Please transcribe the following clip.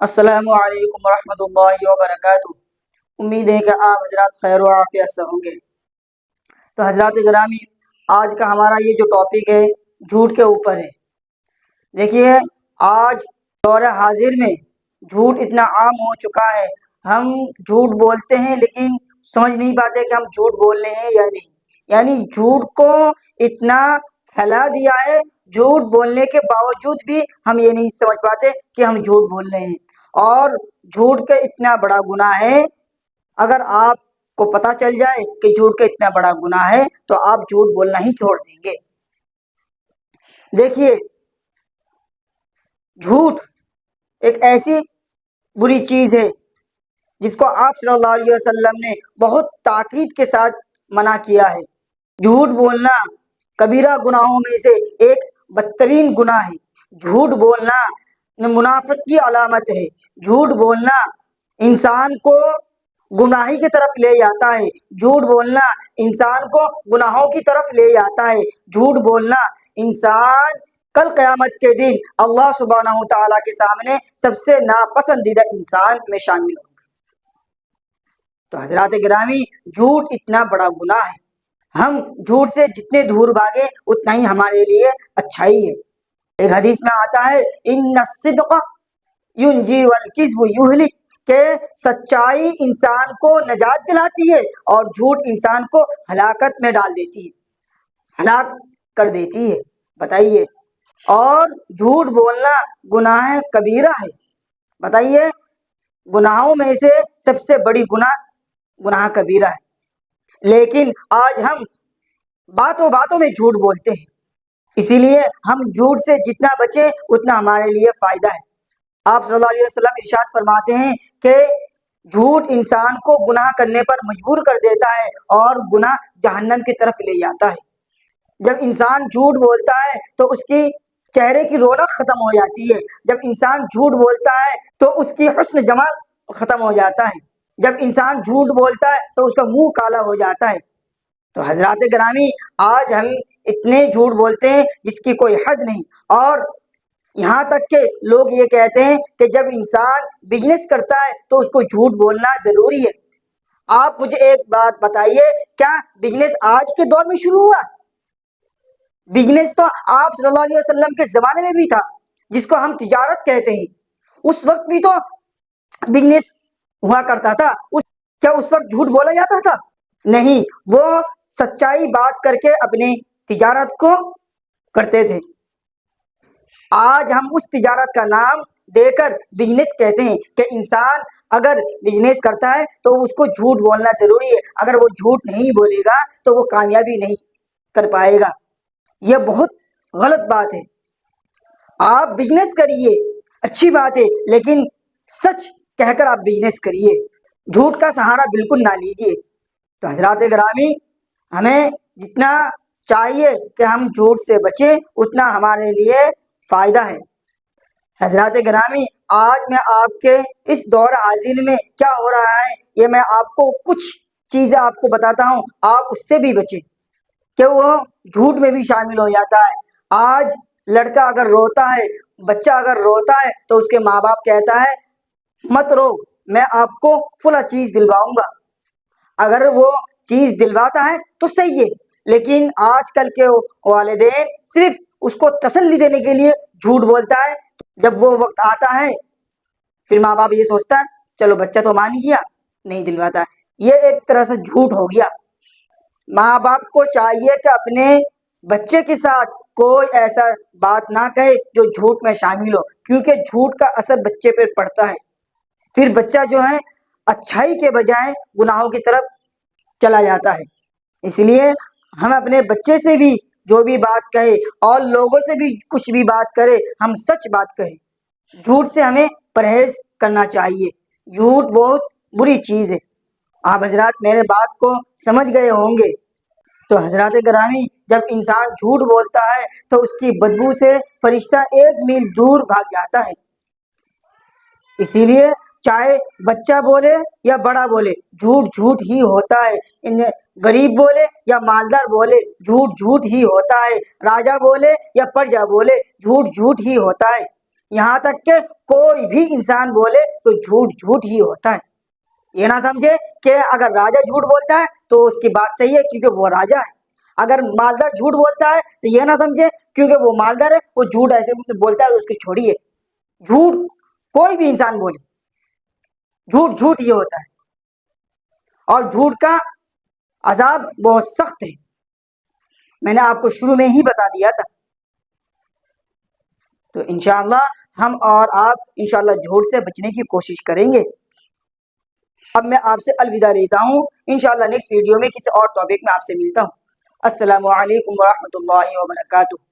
السلام علیکم ورحمۃ اللہ وبرکاتہ۔ امید ہے کہ آپ حضرات خیر و عافیت سے ہوں گے۔ تو حضرات گرامی، آج کا ہمارا یہ جو ٹاپک ہے جھوٹ کے اوپر ہے۔ دیکھیے، آج دور حاضر میں جھوٹ اتنا عام ہو چکا ہے، ہم جھوٹ بولتے ہیں لیکن سمجھ نہیں پاتے کہ ہم جھوٹ بول رہے ہیں یا نہیں۔ یعنی جھوٹ کو اتنا پھیلا دیا ہے، جھوٹ بولنے کے باوجود بھی ہم یہ نہیں سمجھ پاتے کہ ہم جھوٹ بول رہے ہیں۔ اور جھوٹ کا اتنا بڑا گناہ ہے، اگر آپ کو پتہ چل جائے کہ جھوٹ کا اتنا بڑا گناہ ہے تو آپ جھوٹ بولنا ہی چھوڑ دیں گے۔ دیکھیے، جھوٹ ایک ایسی بری چیز ہے جس کو آپ صلی اللہ علیہ وسلم نے بہت تاکید کے ساتھ منع کیا ہے۔ جھوٹ بولنا کبیرہ گناہوں میں سے ایک بدترین گناہ ہے۔ جھوٹ بولنا منافق کی علامت ہے۔ جھوٹ بولنا انسان کو گناہی کی طرف لے جاتا ہے۔ جھوٹ بولنا انسان کو گناہوں کی طرف لے جاتا ہے۔ جھوٹ بولنا انسان کل قیامت کے دن اللہ سبحانہ تعالیٰ کے سامنے سب سے ناپسندیدہ انسان میں شامل ہوگا۔ تو حضرات گرامی، جھوٹ اتنا بڑا گناہ ہے، ہم جھوٹ سے جتنے دور بھاگے اتنا ہی ہمارے لیے اچھائی ہے۔ ایک حدیث میں آتا ہے ان الصدق ینجی والکذب یہلک، کہ سچائی انسان کو نجات دلاتی ہے اور جھوٹ انسان کو ہلاکت میں ڈال دیتی ہے، ہلاک کر دیتی ہے۔ بتائیے، اور جھوٹ بولنا گناہ کبیرہ ہے۔ بتائیے، گناہوں میں سے سب سے بڑی گناہ کبیرہ ہے، لیکن آج ہم باتوں باتوں میں جھوٹ بولتے ہیں۔ اسی لیے ہم جھوٹ سے جتنا بچیں اتنا ہمارے لیے فائدہ ہے۔ آپ صلی اللہ علیہ وسلم ارشاد فرماتے ہیں کہ جھوٹ انسان کو گناہ کرنے پر مجبور کر دیتا ہے اور گناہ جہنم کی طرف لے جاتا ہے۔ جب انسان جھوٹ بولتا ہے تو اس کی چہرے کی رونق ختم ہو جاتی ہے۔ جب انسان جھوٹ بولتا ہے تو اس کی حسن جمال ختم ہو جاتا ہے۔ جب انسان جھوٹ بولتا ہے تو اس کا منہ کالا ہو جاتا ہے۔ تو حضرات گرامی، آج ہم اتنے جھوٹ بولتے ہیں جس کی کوئی حد نہیں، اور یہاں تک کہ لوگ یہ کہتے ہیں کہ جب انسان بزنس کرتا ہے تو اس کو جھوٹ بولنا ضروری ہے۔ آپ مجھے ایک بات بتائیے، کیا بزنس آج کے دور میں شروع ہوا؟ بزنس تو آپ صلی اللہ علیہ وسلم کے زمانے میں بھی تھا، جس کو ہم تجارت کہتے ہیں۔ اس وقت بھی تو بزنس ہوا کرتا تھا۔ کیا اس وقت جھوٹ بولا جاتا تھا؟ نہیں، وہ سچائی بات کر کے اپنی تجارت کو کرتے تھے۔ آج ہم اس تجارت کا نام دے کر بزنس کہتے ہیں کہ انسان اگر بزنس کرتا ہے تو اس کو جھوٹ بولنا ضروری ہے۔ اگر وہ جھوٹ نہیں بولے گا تو وہ کامیابی نہیں کر پائے گا۔ یہ بہت غلط بات ہے۔ آپ بزنس کریے، اچھی بات ہے، لیکن سچ کہہ کر آپ بزنس کریے، جھوٹ کا سہارا بالکل نہ لیجیے۔ تو حضرات گرامی، ہمیں جتنا چاہیے کہ ہم جھوٹ سے بچیں اتنا ہمارے لیے فائدہ ہے۔ حضرات گرامی، آج میں آپ کے اس دور حاضر میں کیا ہو رہا ہے یہ میں آپ کو کچھ چیزیں آپ کو بتاتا ہوں، آپ اس سے بھی بچیں کہ وہ جھوٹ میں بھی شامل ہو جاتا ہے۔ آج لڑکا اگر روتا ہے، بچہ اگر روتا ہے تو اس کے ماں باپ کہتا ہے مت رو، میں آپ کو فلاں چیز دلواؤں گا۔ اگر وہ چیز دلواتا ہے تو صحیح ہے، لیکن آج کل کے والدین صرف اس کو تسلی دینے کے لیے جھوٹ بولتا ہے۔ جب وہ وقت آتا ہے پھر ماں باپ یہ سوچتا ہے چلو بچہ تو مان گیا، نہیں دلواتا ہے۔ یہ ایک طرح سے جھوٹ ہو گیا۔ ماں باپ کو چاہیے کہ اپنے بچے کے ساتھ کوئی ایسا بات نہ کہے جو جھوٹ میں شامل ہو، کیونکہ جھوٹ کا اثر بچے پہ پڑتا ہے۔ پھر بچہ جو ہے اچھائی کے بجائے گناہوں کی طرف چلا جاتا ہے۔ اس لیے ہم اپنے بچے سے بھی جو بھی بات کہے اور لوگوں سے بھی کچھ بھی بات کرے، ہم سچ بات کہیں۔ جھوٹ سے ہمیں پرہیز کرنا چاہیے۔ جھوٹ بہت بری چیز ہے۔ آپ حضرات میرے بات کو سمجھ گئے ہوں گے۔ تو حضرات گرامی، جب انسان جھوٹ بولتا ہے تو اس کی بدبو سے فرشتہ 1 میل دور بھاگ جاتا ہے۔ اسی لیے چاہے بچہ بولے یا بڑا بولے، جھوٹ جھوٹ ہی ہوتا ہے۔ غریب بولے یا مالدار بولے، جھوٹ جھوٹ ہی ہوتا ہے۔ راجا بولے یا پرجا بولے، جھوٹ جھوٹ ہی ہوتا ہے۔ یہاں تک کہ کوئی بھی انسان بولے تو جھوٹ جھوٹ ہی ہوتا ہے. یہ نہ سمجھے کہ اگر راجا جھوٹ بولتا ہے تو اس کی بات صحیح ہے کیونکہ وہ راجا ہے. اگر مالدار جھوٹ بولتا ہے تو یہ نہ سمجھے کیونکہ وہ مالدار ہے وہ جھوٹ ایسے بولتا ہے اس کی چھوڑیے. جھوٹ کوئی بھی انسان بولے جھوٹ جھوٹ یہ ہوتا ہے. اور جھوٹ کا عذاب بہت سخت ہے. میں نے آپ کو شروع میں ہی بتا دیا تھا. تو انشاءاللہ ہم اور آپ انشاءاللہ جھوٹ سے بچنے کی کوشش کریں گے. اب میں آپ سے الوداع لیتا ہوں. انشاءاللہ نیکسٹ ویڈیو میں کسی اور ٹاپک میں آپ سے ملتا ہوں. السلام علیکم ورحمۃ اللہ وبرکاتہ.